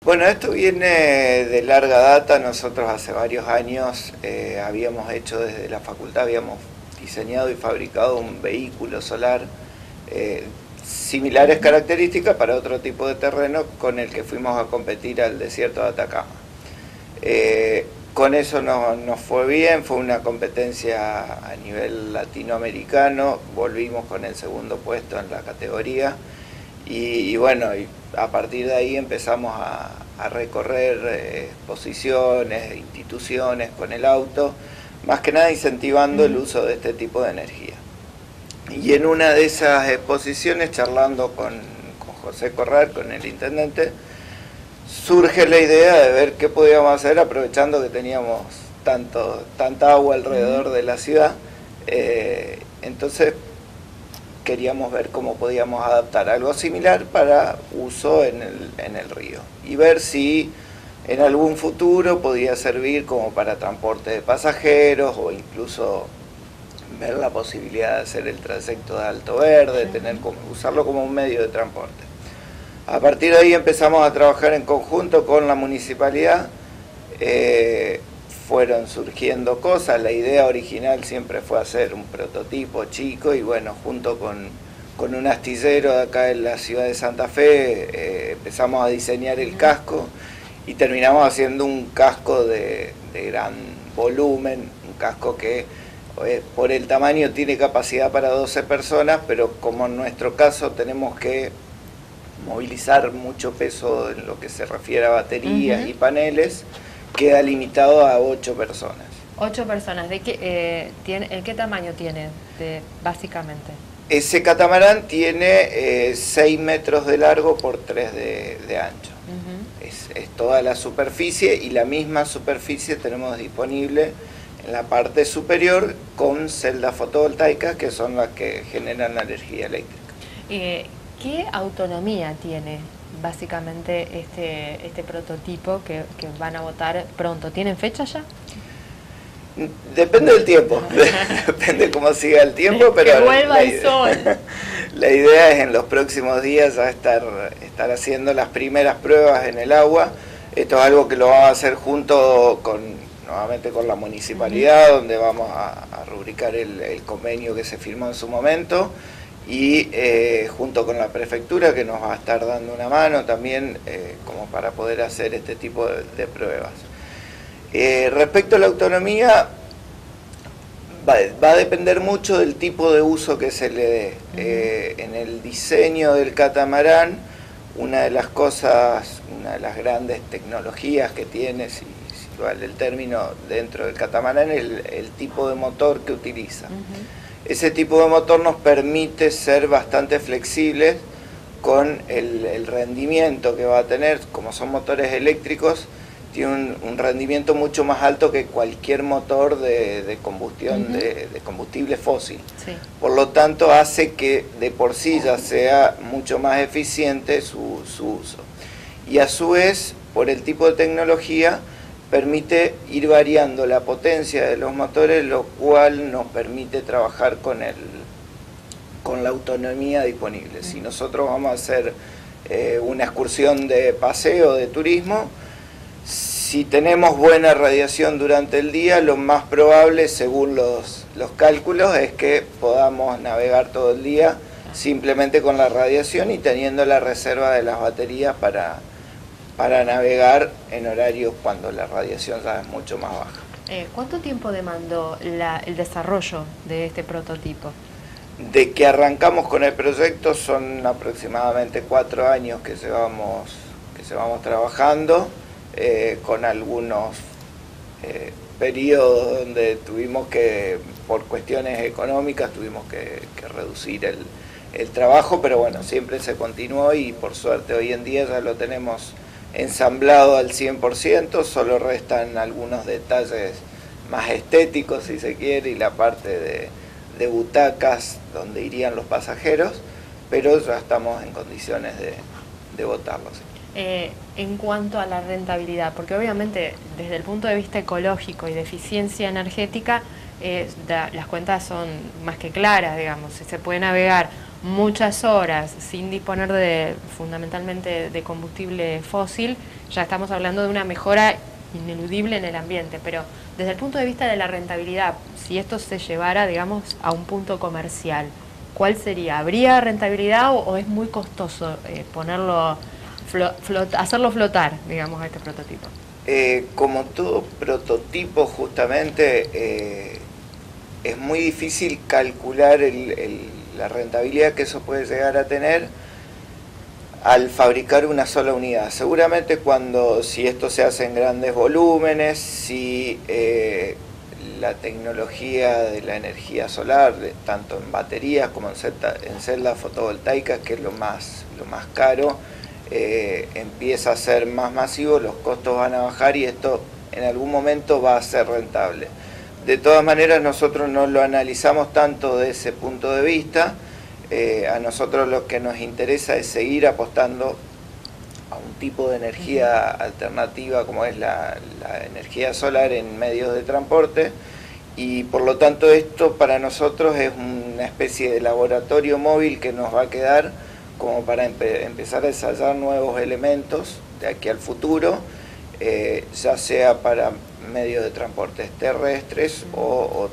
Bueno, esto viene de larga data. Nosotros hace varios años habíamos hecho desde la facultad, habíamos diseñado y fabricado un vehículo solar similares características para otro tipo de terreno con el que fuimos a competir al desierto de Atacama. Con eso nos fue bien, fue una competencia a nivel latinoamericano, volvimos con el segundo puesto en la categoría y bueno, y a partir de ahí empezamos a recorrer exposiciones, instituciones con el auto, más que nada incentivando el uso de este tipo de energía. Y en una de esas exposiciones, charlando con José Corral, con el intendente, surge la idea de ver qué podíamos hacer aprovechando que teníamos tanta agua alrededor de la ciudad. Entonces queríamos ver cómo podíamos adaptar algo similar para uso en el río y ver si en algún futuro podía servir como para transporte de pasajeros o incluso ver la posibilidad de hacer el trayecto de Alto Verde, usarlo como un medio de transporte. A partir de ahí empezamos a trabajar en conjunto con la municipalidad, fueron surgiendo cosas, la idea original siempre fue hacer un prototipo chico y bueno, junto con un astillero de acá en la ciudad de Santa Fe, empezamos a diseñar el casco y terminamos haciendo un casco de gran volumen, un casco que por el tamaño tiene capacidad para 12 personas, pero como en nuestro caso tenemos que movilizar mucho peso en lo que se refiere a baterías y paneles, queda limitado a 8 personas. 8 personas. ¿De qué tamaño tiene básicamente? Ese catamarán tiene 6 metros de largo por 3 de ancho. Es toda la superficie y la misma superficie tenemos disponible en la parte superior con celdas fotovoltaicas que son las que generan la energía eléctrica. ¿Qué autonomía tiene básicamente este prototipo que van a votar pronto? ¿Tienen fecha ya? Depende del tiempo, depende cómo siga el tiempo, pero que vuelva el sol. La idea es en los próximos días ya estar haciendo las primeras pruebas en el agua. Esto es algo que lo vamos a hacer junto nuevamente con la municipalidad, donde vamos a rubricar el convenio que se firmó en su momento, y junto con la prefectura, que nos va a estar dando una mano también como para poder hacer este tipo de pruebas. Respecto a la autonomía, va a depender mucho del tipo de uso que se le dé. En el diseño del catamarán, una de las grandes tecnologías que tiene, si vale el término, dentro del catamarán, es el tipo de motor que utiliza. Ese tipo de motor nos permite ser bastante flexibles con el rendimiento que va a tener. Como son motores eléctricos, tiene un rendimiento mucho más alto que cualquier motor de combustión de combustible fósil. Sí. Por lo tanto, hace que de por sí ya sea mucho más eficiente su uso. Y a su vez, por el tipo de tecnología, permite ir variando la potencia de los motores, lo cual nos permite trabajar con la autonomía disponible. Si nosotros vamos a hacer una excursión de paseo, de turismo, si tenemos buena radiación durante el día, lo más probable, según los cálculos, es que podamos navegar todo el día simplemente con la radiación y teniendo la reserva de las baterías para navegar en horarios cuando la radiación ya es mucho más baja. ¿Cuánto tiempo demandó el desarrollo de este prototipo? De que arrancamos con el proyecto son aproximadamente 4 años que llevamos trabajando, con algunos periodos donde tuvimos que, por cuestiones económicas, tuvimos que reducir el trabajo, pero bueno, siempre se continuó y por suerte hoy en día ya lo tenemos ensamblado al 100%, solo restan algunos detalles más estéticos, si se quiere, y la parte de butacas donde irían los pasajeros, pero ya estamos en condiciones de botarlos. En cuanto a la rentabilidad, porque obviamente desde el punto de vista ecológico y de eficiencia energética, las cuentas son más que claras, digamos, se puede navegar muchas horas sin disponer de fundamentalmente de combustible fósil, ya estamos hablando de una mejora ineludible en el ambiente, pero desde el punto de vista de la rentabilidad, si esto se llevara, digamos, a un punto comercial, ¿cuál sería? ¿Habría rentabilidad o es muy costoso ponerlo, hacerlo flotar, digamos, a este prototipo? Como todo prototipo, justamente, es muy difícil calcular la rentabilidad que eso puede llegar a tener al fabricar una sola unidad. Seguramente si esto se hace en grandes volúmenes, si la tecnología de la energía solar, tanto en baterías como en celdas fotovoltaicas, que es lo más caro, empieza a ser más masivo, los costos van a bajar y esto en algún momento va a ser rentable. De todas maneras, nosotros no lo analizamos tanto de ese punto de vista. A nosotros lo que nos interesa es seguir apostando a un tipo de energía alternativa como es la energía solar en medios de transporte, y por lo tanto esto para nosotros es una especie de laboratorio móvil que nos va a quedar como para empezar a ensayar nuevos elementos de aquí al futuro, ya sea para medios de transportes terrestres o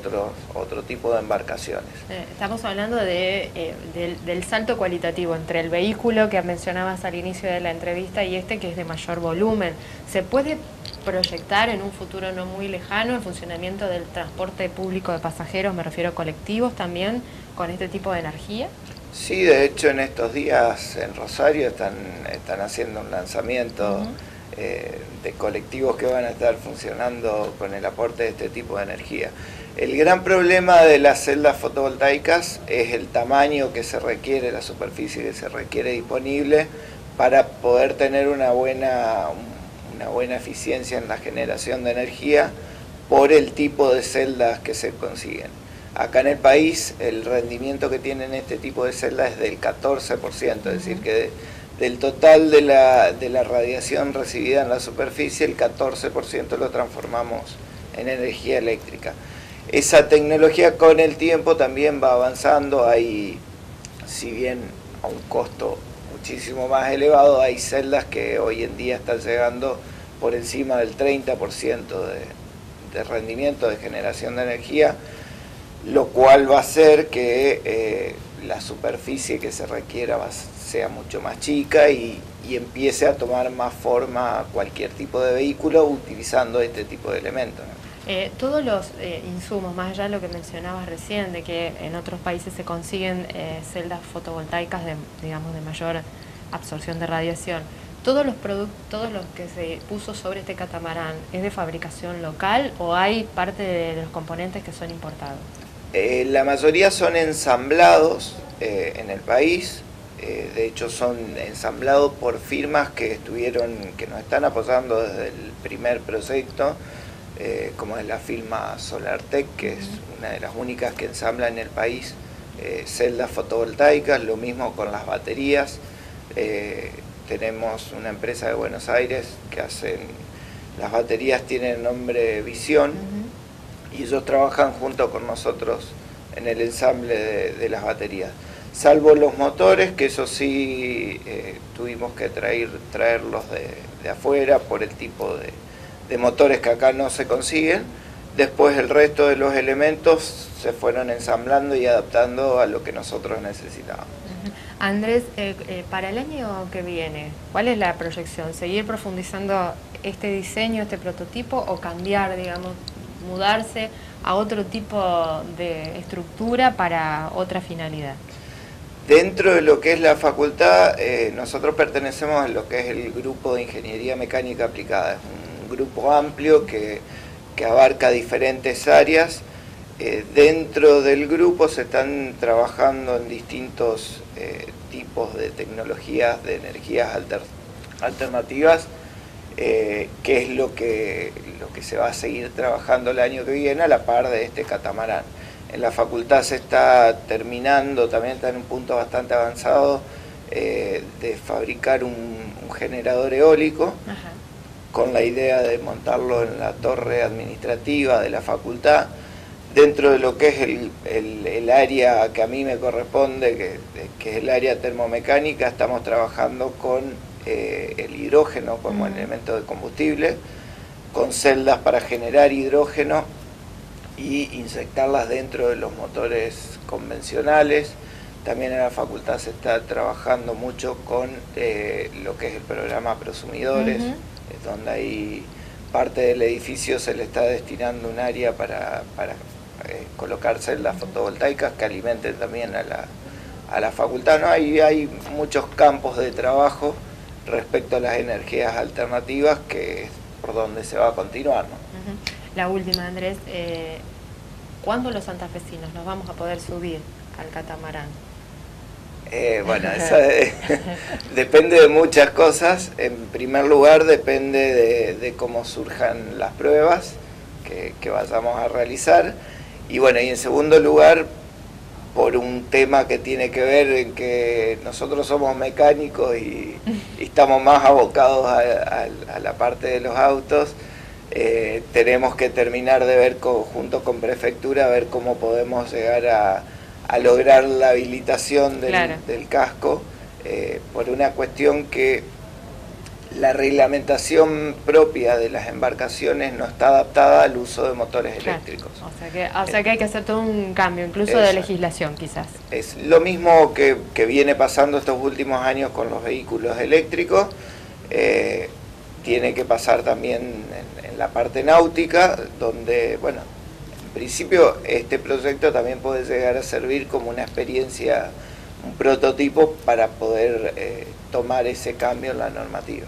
otro tipo de embarcaciones. Estamos hablando del salto cualitativo entre el vehículo que mencionabas al inicio de la entrevista y este que es de mayor volumen. ¿Se puede proyectar en un futuro no muy lejano el funcionamiento del transporte público de pasajeros, me refiero a colectivos también, con este tipo de energía? Sí, de hecho en estos días en Rosario están haciendo un lanzamiento de colectivos que van a estar funcionando con el aporte de este tipo de energía. El gran problema de las celdas fotovoltaicas es el tamaño que se requiere, la superficie que se requiere disponible para poder tener una buena eficiencia en la generación de energía por el tipo de celdas que se consiguen. Acá en el país el rendimiento que tienen este tipo de celdas es del 14%, es decir, que del total de la radiación recibida en la superficie, el 14% lo transformamos en energía eléctrica. Esa tecnología con el tiempo también va avanzando, si bien a un costo muchísimo más elevado, hay celdas que hoy en día están llegando por encima del 30% de rendimiento de generación de energía, lo cual va a hacer que la superficie que se requiera sea mucho más chica y empiece a tomar más forma cualquier tipo de vehículo utilizando este tipo de elementos, ¿no? Todos los insumos, más allá de lo que mencionabas recién, de que en otros países se consiguen celdas fotovoltaicas de mayor absorción de radiación, todos los que se puso sobre este catamarán, ¿es de fabricación local o hay parte de los componentes que son importados? La mayoría son ensamblados en el país. De hecho son ensamblados por firmas que nos están apoyando desde el primer proyecto, como es la firma SolarTech, que es una de las únicas que ensambla en el país celdas fotovoltaicas. Lo mismo con las baterías. Tenemos una empresa de Buenos Aires que las baterías tienen nombre Visión, y ellos trabajan junto con nosotros en el ensamble de las baterías. Salvo los motores, que eso sí tuvimos que traerlos de afuera por el tipo de motores que acá no se consiguen. Después el resto de los elementos se fueron ensamblando y adaptando a lo que nosotros necesitábamos. Andrés, para el año que viene, ¿cuál es la proyección? ¿Seguir profundizando este diseño, este prototipo, o cambiar, mudarse a otro tipo de estructura para otra finalidad? Dentro de lo que es la facultad, nosotros pertenecemos a lo que es el grupo de Ingeniería Mecánica Aplicada. Es un grupo amplio que abarca diferentes áreas. Dentro del grupo se están trabajando en distintos tipos de tecnologías de energías alternativas, que es lo que se va a seguir trabajando el año que viene a la par de este catamarán. En la facultad se está terminando, también está en un punto bastante avanzado, de fabricar un generador eólico. Ajá. Con la idea de montarlo en la torre administrativa de la facultad. dentro de lo que es el área que a mí me corresponde, que es el área termomecánica, estamos trabajando con el hidrógeno como elemento de combustible, con celdas para generar hidrógeno y inyectarlas dentro de los motores convencionales. También en la facultad se está trabajando mucho con lo que es el programa Prosumidores, donde ahí parte del edificio se le está destinando un área para colocar celdas fotovoltaicas que alimenten también a la facultad, ¿no? Hay muchos campos de trabajo respecto a las energías alternativas, que es por donde se va a continuar, ¿no? La última, Andrés, ¿cuándo los santafesinos nos vamos a poder subir al catamarán? Bueno, eso depende de muchas cosas. En primer lugar, depende de cómo surjan las pruebas que vayamos a realizar. Y bueno, y en segundo lugar, por un tema que tiene que ver en que nosotros somos mecánicos y estamos más abocados a la parte de los autos, tenemos que terminar de ver junto con Prefectura, a ver cómo podemos llegar a lograr la habilitación del casco, por una cuestión que la reglamentación propia de las embarcaciones no está adaptada al uso de motores eléctricos. O sea que hay que hacer todo un cambio, incluso de legislación quizás. Es lo mismo que viene pasando estos últimos años con los vehículos eléctricos, tiene que pasar también en la parte náutica, donde, bueno, en principio este proyecto también puede llegar a servir como una experiencia, un prototipo para poder tomar ese cambio en la normativa.